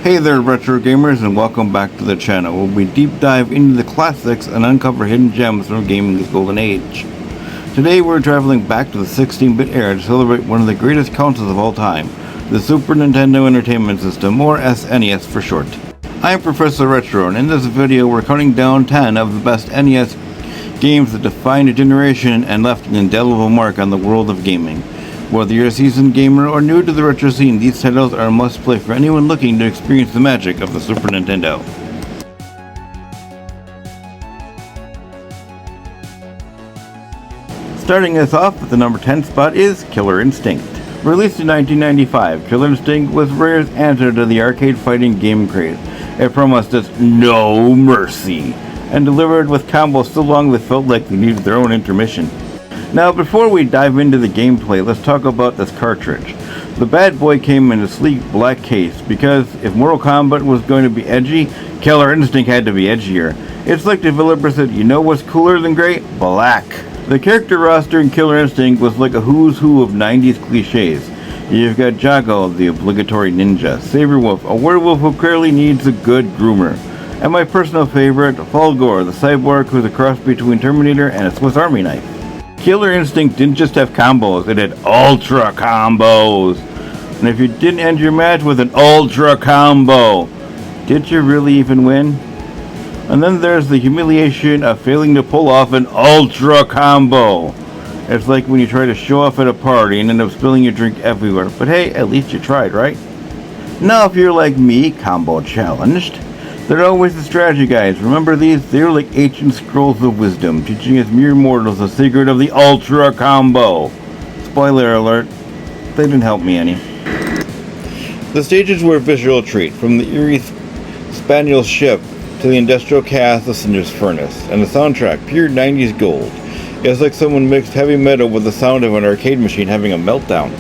Hey there retro gamers, and welcome back to the channel where we deep dive into the classics and uncover hidden gems from gaming's golden age. Today we're traveling back to the 16-bit era to celebrate one of the greatest consoles of all time, the Super Nintendo Entertainment System, or SNES for short. I am Professor Retro, and in this video we're counting down 10 of the best NES games that defined a generation and left an indelible mark on the world of gaming. Whether you're a seasoned gamer or new to the retro scene, these titles are a must-play for anyone looking to experience the magic of the Super Nintendo. Starting us off at the number 10 spot is Killer Instinct. Released in 1995, Killer Instinct was Rare's answer to the arcade fighting game craze. It promised us no mercy, and delivered with combos so long they felt like they needed their own intermission. Now, before we dive into the gameplay, let's talk about this cartridge. The bad boy came in a sleek black case because if Mortal Kombat was going to be edgy, Killer Instinct had to be edgier. It's like developers said, you know what's cooler than gray? Black. The character roster in Killer Instinct was like a who's who of 90s cliches. You've got Jago, the obligatory ninja, Saberwolf, a werewolf who clearly needs a good groomer, and my personal favorite, Fulgor, the cyborg who's a cross between Terminator and a Swiss Army knife. Killer Instinct didn't just have combos, it had ultra combos. And if you didn't end your match with an ultra combo, did you really even win? And then there's the humiliation of failing to pull off an ultra combo. It's like when you try to show off at a party and end up spilling your drink everywhere. But hey, at least you tried, right? Now if you're like me, combo challenged, they're always the strategy guides. Remember these? They're like ancient scrolls of wisdom, teaching us mere mortals the secret of the ultra combo. Spoiler alert, they didn't help me any. The stages were a visual treat, from the eerie spaniel ship to the industrial chaos of Cinder's furnace, and the soundtrack, pure 90s gold. It was like someone mixed heavy metal with the sound of an arcade machine having a meltdown.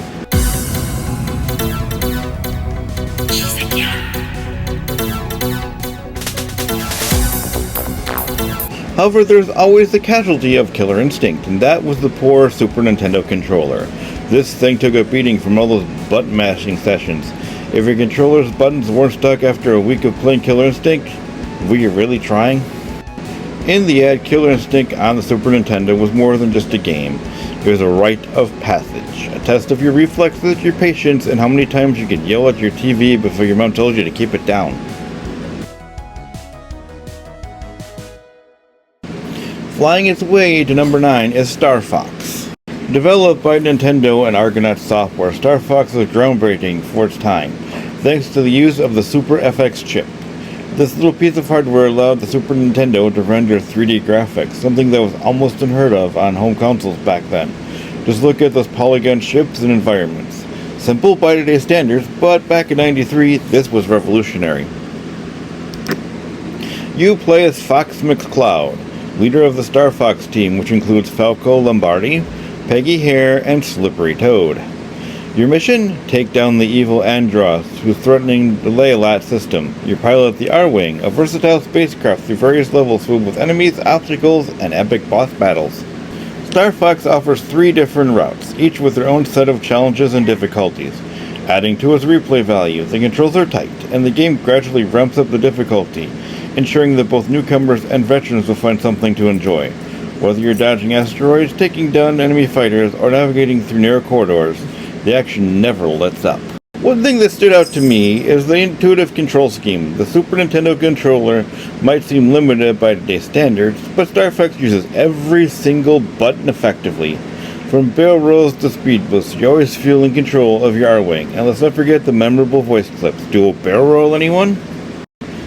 However, there's always the casualty of Killer Instinct, and that was the poor Super Nintendo controller. This thing took a beating from all those button mashing sessions. If your controller's buttons weren't stuck after a week of playing Killer Instinct, were you really trying? In the end, Killer Instinct on the Super Nintendo was more than just a game. It was a rite of passage, a test of your reflexes, your patience, and how many times you could yell at your TV before your mom told you to keep it down. Flying its way to number 9 is Star Fox. Developed by Nintendo and Argonaut Software, Star Fox was groundbreaking for its time, thanks to the use of the Super FX chip. This little piece of hardware allowed the Super Nintendo to render 3D graphics, something that was almost unheard of on home consoles back then. Just look at those polygon ships and environments. Simple by today's standards, but back in '93, this was revolutionary. You play as Fox McCloud, leader of the Star Fox team, which includes Falco Lombardi, Peggy Hare, and Slippery Toad. Your mission? Take down the evil Andross, who's threatening the Leolat system. You pilot the R-Wing, a versatile spacecraft through various levels filled with enemies, obstacles, and epic boss battles. Star Fox offers 3 different routes, each with their own set of challenges and difficulties. Adding to its replay value, the controls are tight, and the game gradually ramps up the difficulty, ensuring that both newcomers and veterans will find something to enjoy. Whether you're dodging asteroids, taking down enemy fighters, or navigating through narrow corridors, the action never lets up. One thing that stood out to me is the intuitive control scheme. The Super Nintendo controller might seem limited by today's standards, but Star Fox uses every single button effectively. From barrel rolls to speed boosts, you always feel in control of your R-Wing. And let's not forget the memorable voice clips. Do a barrel roll, anyone?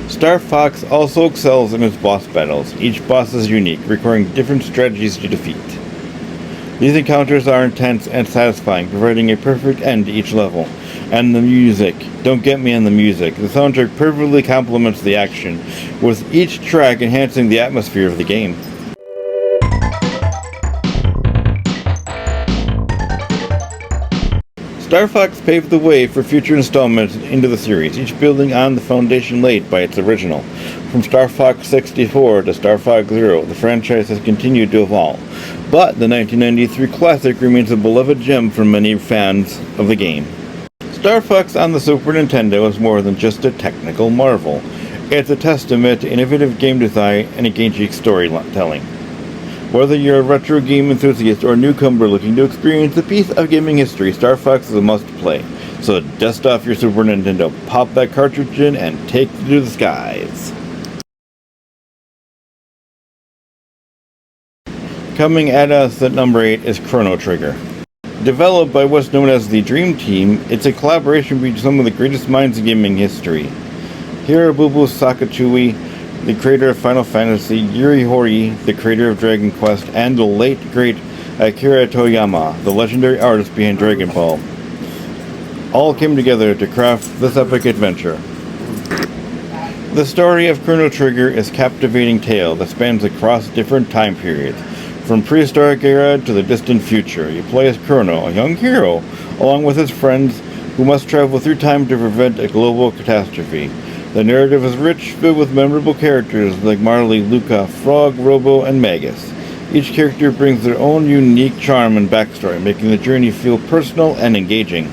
Star Fox also excels in its boss battles. Each boss is unique, requiring different strategies to defeat. These encounters are intense and satisfying, providing a perfect end to each level. And the music. Don't get me on the music. The soundtrack perfectly complements the action, with each track enhancing the atmosphere of the game. Star Fox paved the way for future installments into the series, each building on the foundation laid by its original. From Star Fox 64 to Star Fox Zero, the franchise has continued to evolve, but the 1993 classic remains a beloved gem for many fans of the game. Star Fox on the Super Nintendo is more than just a technical marvel. It's a testament to innovative game design and engaging storytelling. Whether you're a retro game enthusiast or a newcomer looking to experience a piece of gaming history, Star Fox is a must-play. So dust off your Super Nintendo, pop that cartridge in, and take it to the skies. Coming at us at number 8 is Chrono Trigger. Developed by what's known as the Dream Team, it's a collaboration between some of the greatest minds in gaming history. Hirobubu Sakaguchi, the creator of Final Fantasy, Yuri Horii, the creator of Dragon Quest, and the late great Akira Toriyama, the legendary artist behind Dragon Ball, all came together to craft this epic adventure. The story of Chrono Trigger is a captivating tale that spans across different time periods. From prehistoric era to the distant future, you play as Chrono, a young hero, along with his friends who must travel through time to prevent a global catastrophe. The narrative is rich, filled with memorable characters like Marley, Luca, Frog, Robo, and Magus. Each character brings their own unique charm and backstory, making the journey feel personal and engaging.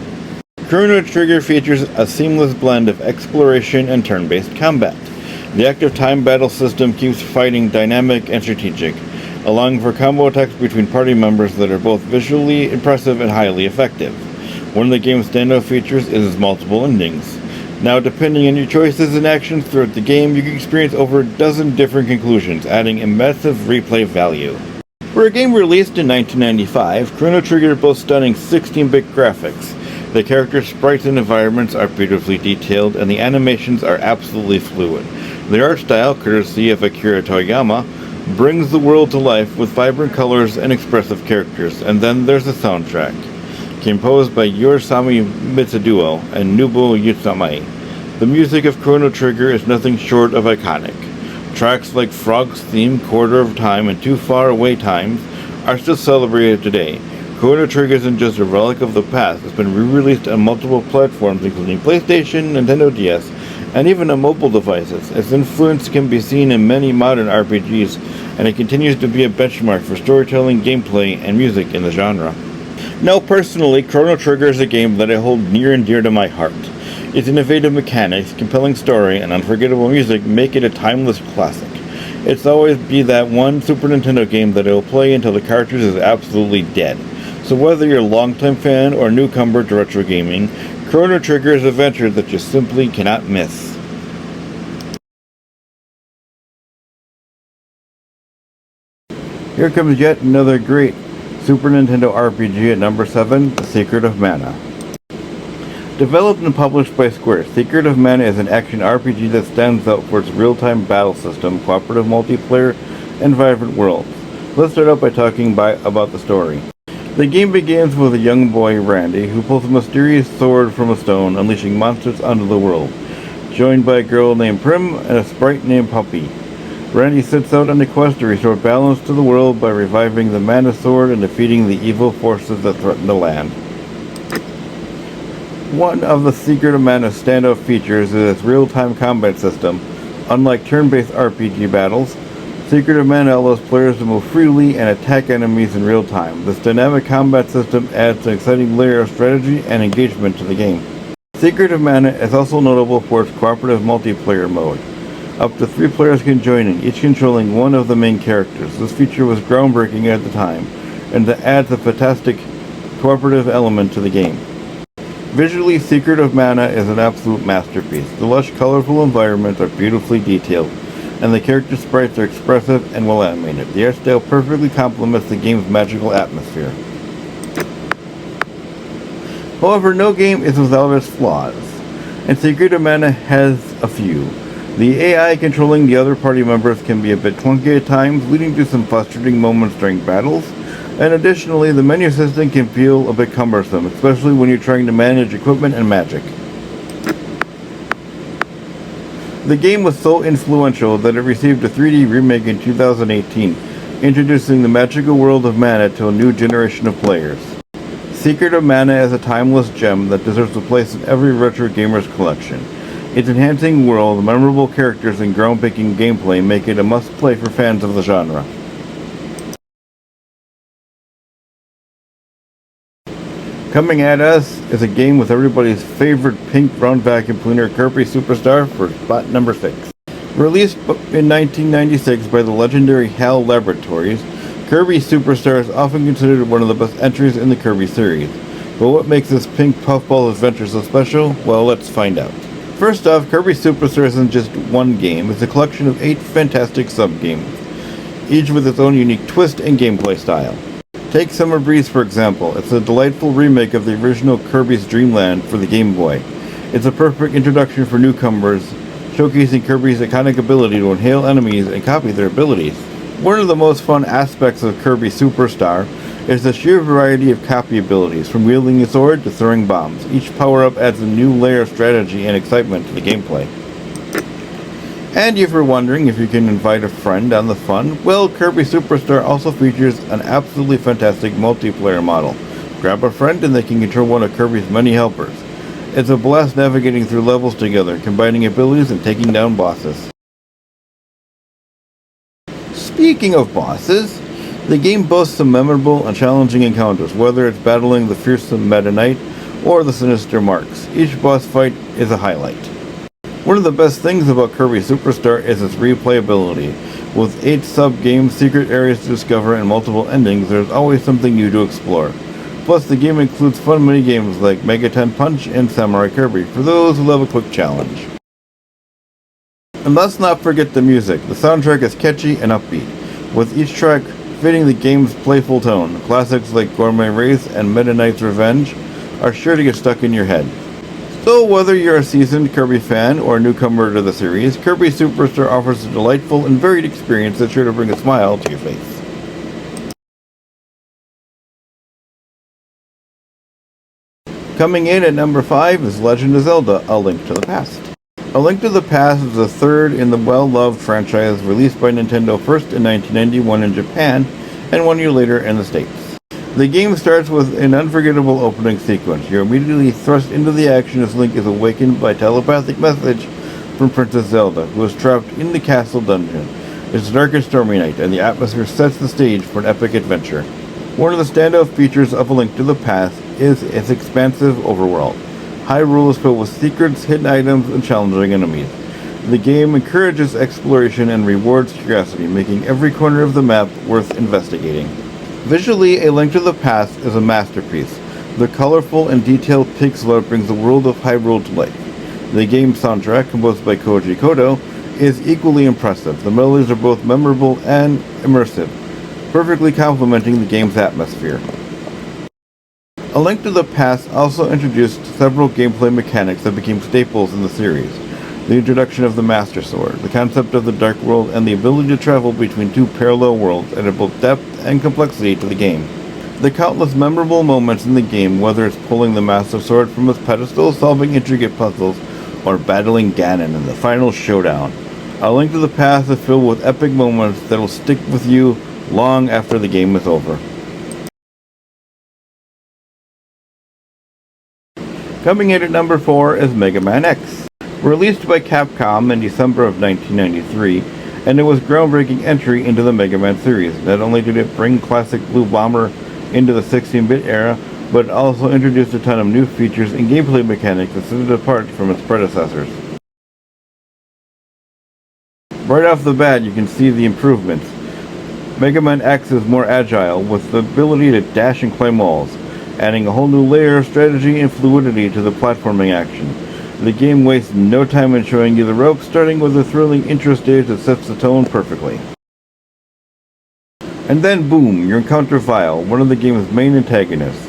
Chrono Trigger features a seamless blend of exploration and turn-based combat. The active time battle system keeps fighting dynamic and strategic, allowing for combo attacks between party members that are both visually impressive and highly effective. One of the game's standout features is its multiple endings. Now, depending on your choices and actions throughout the game, you can experience over a dozen different conclusions, adding immersive replay value. For a game released in 1995, Chrono Trigger boasts stunning 16-bit graphics. The characters' sprites and environments are beautifully detailed, and the animations are absolutely fluid. The art style, courtesy of Akira Toriyama, brings the world to life with vibrant colors and expressive characters. And then there's the soundtrack, composed by Yorosami Mitsuduo and Nobuo Utsumae. The music of Chrono Trigger is nothing short of iconic. Tracks like Frog's theme, Quarter of Time, and Too Far Away Times are still celebrated today. Chrono Trigger isn't just a relic of the past, it's been re-released on multiple platforms including PlayStation, Nintendo DS, and even on mobile devices. Its influence can be seen in many modern RPGs, and it continues to be a benchmark for storytelling, gameplay, and music in the genre. Now, personally, Chrono Trigger is a game that I hold near and dear to my heart. Its innovative mechanics, compelling story, and unforgettable music make it a timeless classic. It's always be that one Super Nintendo game that I will play until the cartridge is absolutely dead. So whether you're a longtime fan or a newcomer to retro gaming, Chrono Trigger is an adventure that you simply cannot miss. Here comes yet another great Super Nintendo RPG at number 7, The Secret of Mana. Developed and published by Square, Secret of Mana is an action RPG that stands out for its real-time battle system, cooperative multiplayer, and vibrant worlds. Let's start out by talking about the story. The game begins with a young boy, Randy, who pulls a mysterious sword from a stone, unleashing monsters onto the world, joined by a girl named Prim and a sprite named Puppy. Randy sets out on a quest to restore balance to the world by reviving the Mana Sword and defeating the evil forces that threaten the land. One of the Secret of Mana's standout features is its real-time combat system. Unlike turn-based RPG battles, Secret of Mana allows players to move freely and attack enemies in real time. This dynamic combat system adds an exciting layer of strategy and engagement to the game. Secret of Mana is also notable for its cooperative multiplayer mode. Up to 3 players can join in, each controlling one of the main characters. This feature was groundbreaking at the time, and it adds a fantastic cooperative element to the game. Visually, Secret of Mana is an absolute masterpiece. The lush, colorful environments are beautifully detailed, and the character sprites are expressive and well animated. The art style perfectly complements the game's magical atmosphere. However, no game is without its flaws, and Secret of Mana has a few. The AI controlling the other party members can be a bit clunky at times, leading to some frustrating moments during battles, and additionally, the menu system can feel a bit cumbersome, especially when you're trying to manage equipment and magic. The game was so influential that it received a 3D remake in 2018, introducing the magical world of Mana to a new generation of players. Secret of Mana is a timeless gem that deserves a place in every retro gamer's collection. Its enhancing world, memorable characters, and groundbreaking gameplay make it a must-play for fans of the genre. Coming at us is a game with everybody's favorite pink round vacuum cleaner, Kirby Superstar, for spot number 6. Released in 1996 by the legendary HAL Laboratories, Kirby Superstar is often considered one of the best entries in the Kirby series. But what makes this pink puffball adventure so special? Well, let's find out. First off, Kirby Superstar isn't just one game, it's a collection of 8 fantastic sub-games, each with its own unique twist and gameplay style. Take Summer Breeze for example. It's a delightful remake of the original Kirby's Dream Land for the Game Boy. It's a perfect introduction for newcomers, showcasing Kirby's iconic ability to inhale enemies and copy their abilities. One of the most fun aspects of Kirby Superstar is the sheer variety of copy abilities, from wielding a sword to throwing bombs. Each power-up adds a new layer of strategy and excitement to the gameplay. And if you're wondering if you can invite a friend on the fun, well, Kirby Superstar also features an absolutely fantastic multiplayer model. Grab a friend and they can control one of Kirby's many helpers. It's a blast navigating through levels together, combining abilities and taking down bosses. Speaking of bosses, the game boasts some memorable and challenging encounters, whether it's battling the fearsome Meta Knight or the sinister Marks. Each boss fight is a highlight. One of the best things about Kirby Superstar is its replayability. With 8 sub-games, secret areas to discover, and multiple endings, there's always something new to explore. Plus, the game includes fun mini-games like Megaton Punch and Samurai Kirby for those who love a quick challenge. And let's not forget the music. The soundtrack is catchy and upbeat, with each track fitting the game's playful tone. Classics like Gourmet Race and Meta Knight's Revenge are sure to get stuck in your head. So whether you're a seasoned Kirby fan or a newcomer to the series, Kirby Superstar offers a delightful and varied experience that's sure to bring a smile to your face. Coming in at number 5 is Legend of Zelda: A Link to the Past. A Link to the Past is the third in the well-loved franchise, released by Nintendo first in 1991 in Japan and 1 year later in the States. The game starts with an unforgettable opening sequence. You're immediately thrust into the action as Link is awakened by a telepathic message from Princess Zelda, who is trapped in the castle dungeon. It's dark and stormy night, and the atmosphere sets the stage for an epic adventure. One of the standout features of A Link to the Past is its expansive overworld. Hyrule is filled with secrets, hidden items, and challenging enemies. The game encourages exploration and rewards curiosity, making every corner of the map worth investigating. Visually, A Link to the Past is a masterpiece. The colorful and detailed pixel art brings the world of Hyrule to life. The game's soundtrack, composed by Koji Kondo, is equally impressive. The melodies are both memorable and immersive, perfectly complementing the game's atmosphere. A Link to the Past also introduced several gameplay mechanics that became staples in the series. The introduction of the Master Sword, the concept of the Dark World, and the ability to travel between 2 parallel worlds added both depth and complexity to the game. The countless memorable moments in the game, whether it's pulling the Master Sword from its pedestal, solving intricate puzzles, or battling Ganon in the final showdown. A Link to the Past is filled with epic moments that will stick with you long after the game is over. Coming in at number 4 is Megaman X. Released by Capcom in December of 1993, and it was a groundbreaking entry into the Mega Man series. Not only did it bring classic Blue Bomber into the 16-bit era, but it also introduced a ton of new features and gameplay mechanics that set it apart from its predecessors. Right off the bat, you can see the improvements. Mega Man X is more agile, with the ability to dash and climb walls, adding a whole new layer of strategy and fluidity to the platforming action. The game wastes no time in showing you the ropes, starting with a thrilling intro stage that sets the tone perfectly. And then boom, you encounter Vile, one of the game's main antagonists.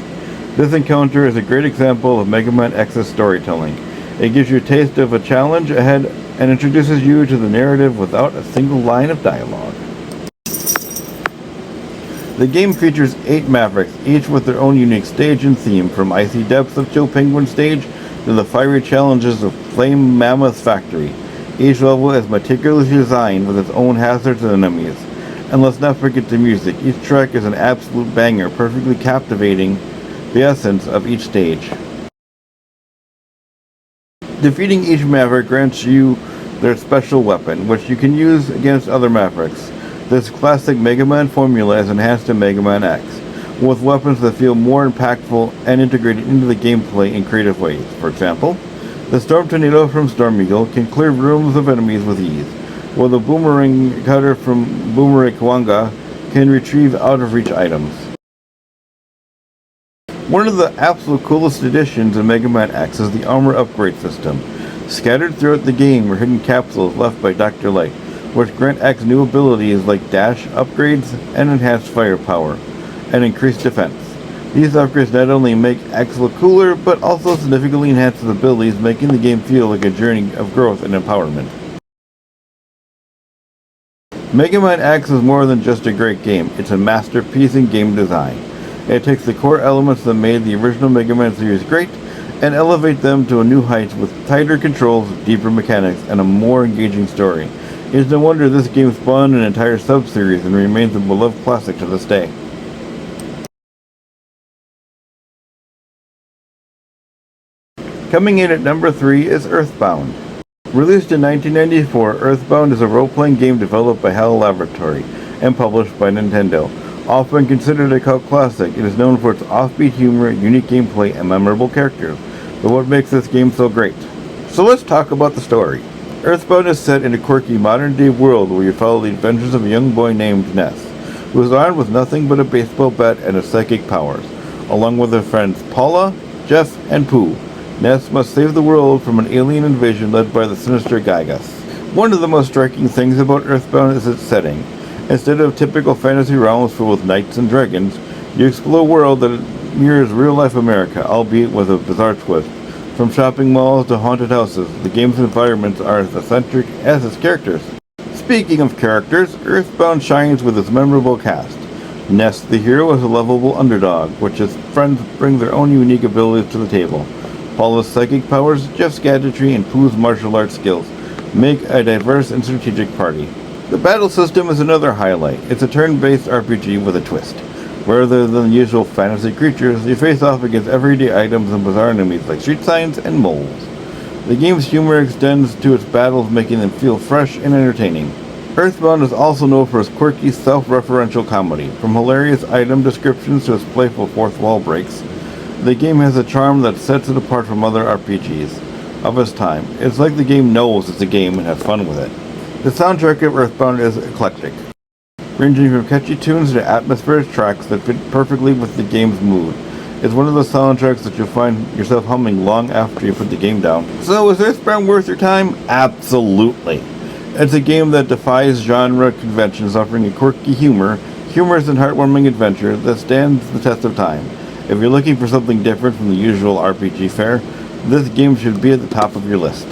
This encounter is a great example of Mega Man X's storytelling. It gives you a taste of a challenge ahead and introduces you to the narrative without a single line of dialogue. The game features 8 Mavericks, each with their own unique stage and theme, from icy depths of Joe Penguin Stage to the fiery challenges of Flame Mammoth Factory. Each level is meticulously designed with its own hazards and enemies. And let's not forget the music. Each track is an absolute banger, perfectly captivating the essence of each stage. Defeating each Maverick grants you their special weapon, which you can use against other Mavericks. This classic Mega Man formula is enhanced in Mega Man X. with weapons that feel more impactful and integrated into the gameplay in creative ways. For example, the Storm Tornado from Storm Eagle can clear rooms of enemies with ease, while the Boomerang Cutter from Boomerang Kawanga can retrieve out-of-reach items. One of the absolute coolest additions in Megaman X is the armor upgrade system. Scattered throughout the game are hidden capsules left by Dr. Light, which grant X new abilities like dash upgrades and enhanced firepower, and increased defense. These upgrades not only make X look cooler, but also significantly enhance his abilities, making the game feel like a journey of growth and empowerment. Megaman X is more than just a great game, it's a masterpiece in game design. It takes the core elements that made the original Mega Man series great and elevate them to a new height with tighter controls, deeper mechanics, and a more engaging story. It's no wonder this game spawned an entire sub-series and remains a beloved classic to this day. Coming in at number 3 is Earthbound. Released in 1994, Earthbound is a role-playing game developed by HAL Laboratory and published by Nintendo. Often considered a cult classic, it is known for its offbeat humor, unique gameplay, and memorable characters. But what makes this game so great? So let's talk about the story. Earthbound is set in a quirky modern-day world where you follow the adventures of a young boy named Snes, who is armed with nothing but a baseball bat and his psychic powers, along with their friends Paula, Jeff, and Pooh. Snes must save the world from an alien invasion led by the sinister Gygas. One of the most striking things about Earthbound is its setting. Instead of typical fantasy realms filled with knights and dragons, you explore a world that mirrors real-life America, albeit with a bizarre twist. From shopping malls to haunted houses, the game's environments are as eccentric as its characters. Speaking of characters, Earthbound shines with its memorable cast. Ness, the hero, is a lovable underdog, which his friends bring their own unique abilities to the table. Paula's psychic powers, Jeff's gadgetry, and Pooh's martial arts skills make a diverse and strategic party. The battle system is another highlight. It's a turn-based RPG with a twist. Rather than the usual fantasy creatures, you face off against everyday items and bizarre enemies like street signs and moles. The game's humor extends to its battles, making them feel fresh and entertaining. Earthbound is also known for its quirky, self-referential comedy. From hilarious item descriptions to its playful fourth wall breaks, the game has a charm that sets it apart from other RPGs of its time. It's like the game knows it's a game and has fun with it. The soundtrack of Earthbound is eclectic, ranging from catchy tunes to atmospheric tracks that fit perfectly with the game's mood. It's one of those soundtracks that you'll find yourself humming long after you put the game down. So is Earthbound worth your time? Absolutely. It's a game that defies genre conventions, offering a quirky humorous and heartwarming adventure that stands the test of time. If you're looking for something different from the usual RPG fare, this game should be at the top of your list.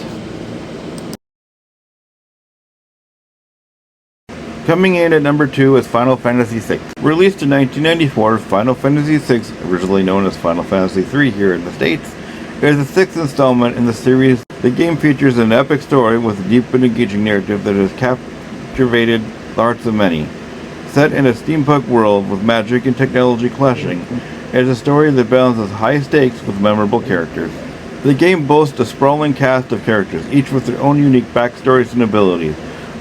Coming in at number 2 is Final Fantasy VI. Released in 1994, Final Fantasy VI, originally known as Final Fantasy III here in the States, is the sixth installment in the series. The game features an epic story with a deep and engaging narrative that has captivated the hearts of many. Set in a steampunk world with magic and technology clashing, it is a story that balances high stakes with memorable characters. The game boasts a sprawling cast of characters, each with their own unique backstories and abilities.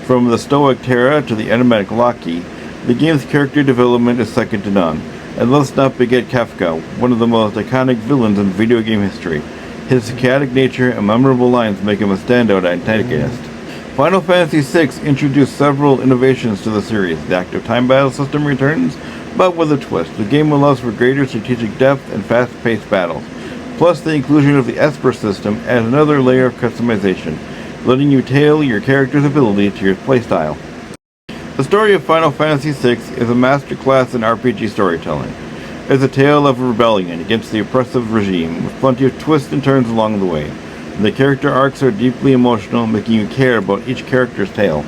From the stoic Terra to the enigmatic Loki, the game's character development is second to none. And let's not forget Kafka, one of the most iconic villains in video game history. His chaotic nature and memorable lines make him a standout antagonist. Final Fantasy VI introduced several innovations to the series. The active time battle system returns, but with a twist. The game allows for greater strategic depth and fast-paced battles. Plus, the inclusion of the Esper system adds another layer of customization, letting you tailor your character's ability to your playstyle. The story of Final Fantasy VI is a masterclass in RPG storytelling. It's a tale of rebellion against the oppressive regime, with plenty of twists and turns along the way. The character arcs are deeply emotional, making you care about each character's tale.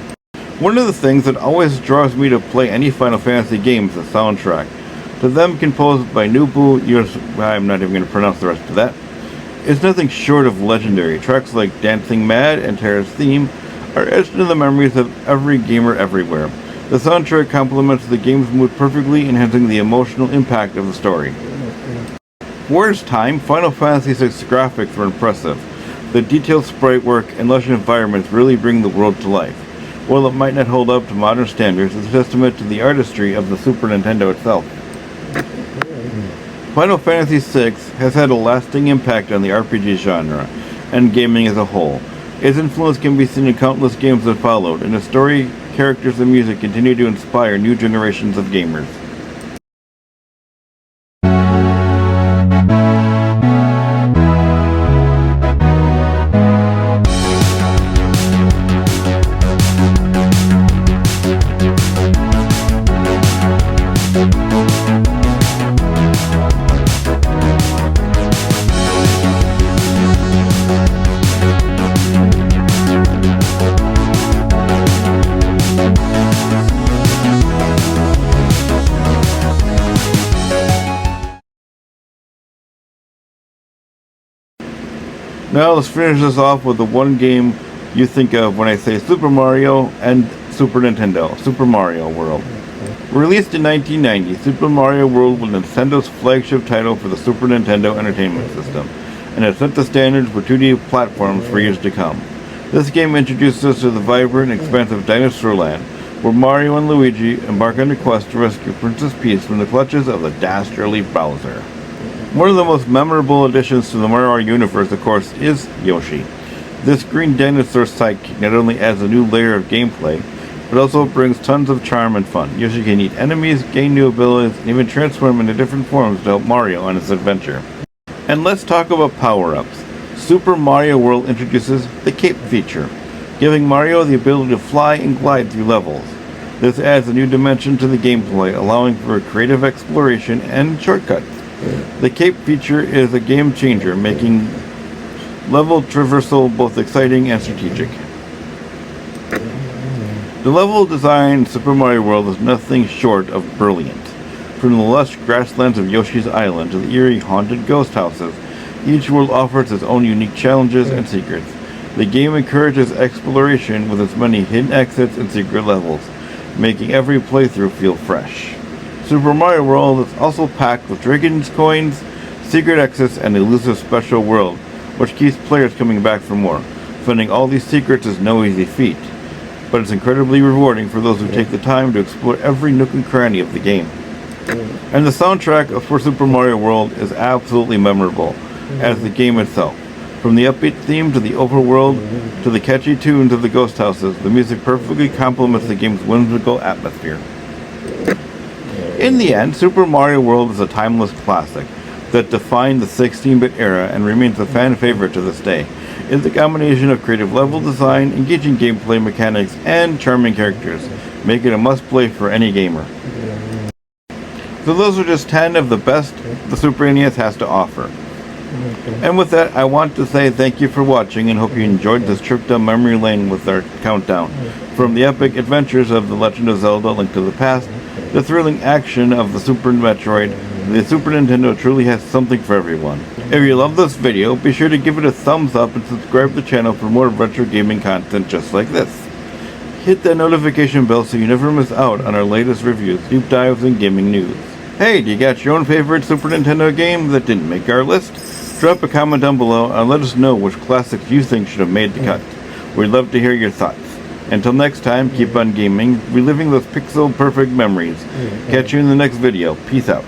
One of the things that always draws me to play any Final Fantasy game is the soundtrack. To them, composed by Nubu, I'm not even going to pronounce the rest of that. It's nothing short of legendary. Tracks like Dancing Mad and Terra's theme are etched into the memories of every gamer everywhere. The soundtrack complements the game's mood perfectly, enhancing the emotional impact of the story. For its time, Final Fantasy VI graphics were impressive. The detailed sprite work and lush environments really bring the world to life. While it might not hold up to modern standards, it's a testament to the artistry of the Super Nintendo itself. Final Fantasy VI has had a lasting impact on the RPG genre and gaming as a whole. Its influence can be seen in countless games that followed, and the story, characters, and music continue to inspire new generations of gamers. Now let's finish this off with the one game you think of when I say Super Mario and Super Nintendo, Super Mario World. Released in 1990, Super Mario World was Nintendo's flagship title for the Super Nintendo Entertainment System, and it set the standards for 2D platforms for years to come. This game introduces us to the vibrant and expansive Dinosaur Land, where Mario and Luigi embark on a quest to rescue Princess Peach from the clutches of the dastardly Bowser. One of the most memorable additions to the Mario universe, of course, is Yoshi. This green dinosaur sidekick not only adds a new layer of gameplay, but also brings tons of charm and fun. Yoshi can eat enemies, gain new abilities, and even transform into different forms to help Mario on his adventure. And let's talk about power-ups. Super Mario World introduces the Cape feature, giving Mario the ability to fly and glide through levels. This adds a new dimension to the gameplay, allowing for creative exploration and shortcuts. The Cape feature is a game changer, making level traversal both exciting and strategic. The level design in Super Mario World is nothing short of brilliant. From the lush grasslands of Yoshi's Island to the eerie haunted ghost houses, each world offers its own unique challenges and secrets. The game encourages exploration with its many hidden exits and secret levels, making every playthrough feel fresh. Super Mario World is also packed with Dragon's Coins, secret exits, and elusive special world, which keeps players coming back for more. Finding all these secrets is no easy feat, but it's incredibly rewarding for those who take the time to explore every nook and cranny of the game. And the soundtrack for Super Mario World is absolutely memorable, as the game itself. From the upbeat theme to the overworld to the catchy tunes of the ghost houses, the music perfectly complements the game's whimsical atmosphere. In the end, Super Mario World is a timeless classic that defined the 16-bit era and remains a fan favorite to this day. It's a combination of creative level design, engaging gameplay mechanics, and charming characters, making it a must-play for any gamer. So those are just 10 of the best the Super NES has to offer. And with that, I want to say thank you for watching and hope you enjoyed this trip down memory lane with our countdown. From the epic adventures of The Legend of Zelda: Link to the Past, the thrilling action of the Super Metroid, the Super Nintendo truly has something for everyone. If you love this video, be sure to give it a thumbs up and subscribe to the channel for more retro gaming content just like this. Hit that notification bell so you never miss out on our latest reviews, deep dives, and gaming news. Hey, do you got your own favorite Super Nintendo game that didn't make our list? Drop a comment down below and let us know which classics you think should have made the cut. We'd love to hear your thoughts. Until next time, keep on gaming, reliving those pixel-perfect memories. Catch you in the next video. Peace out.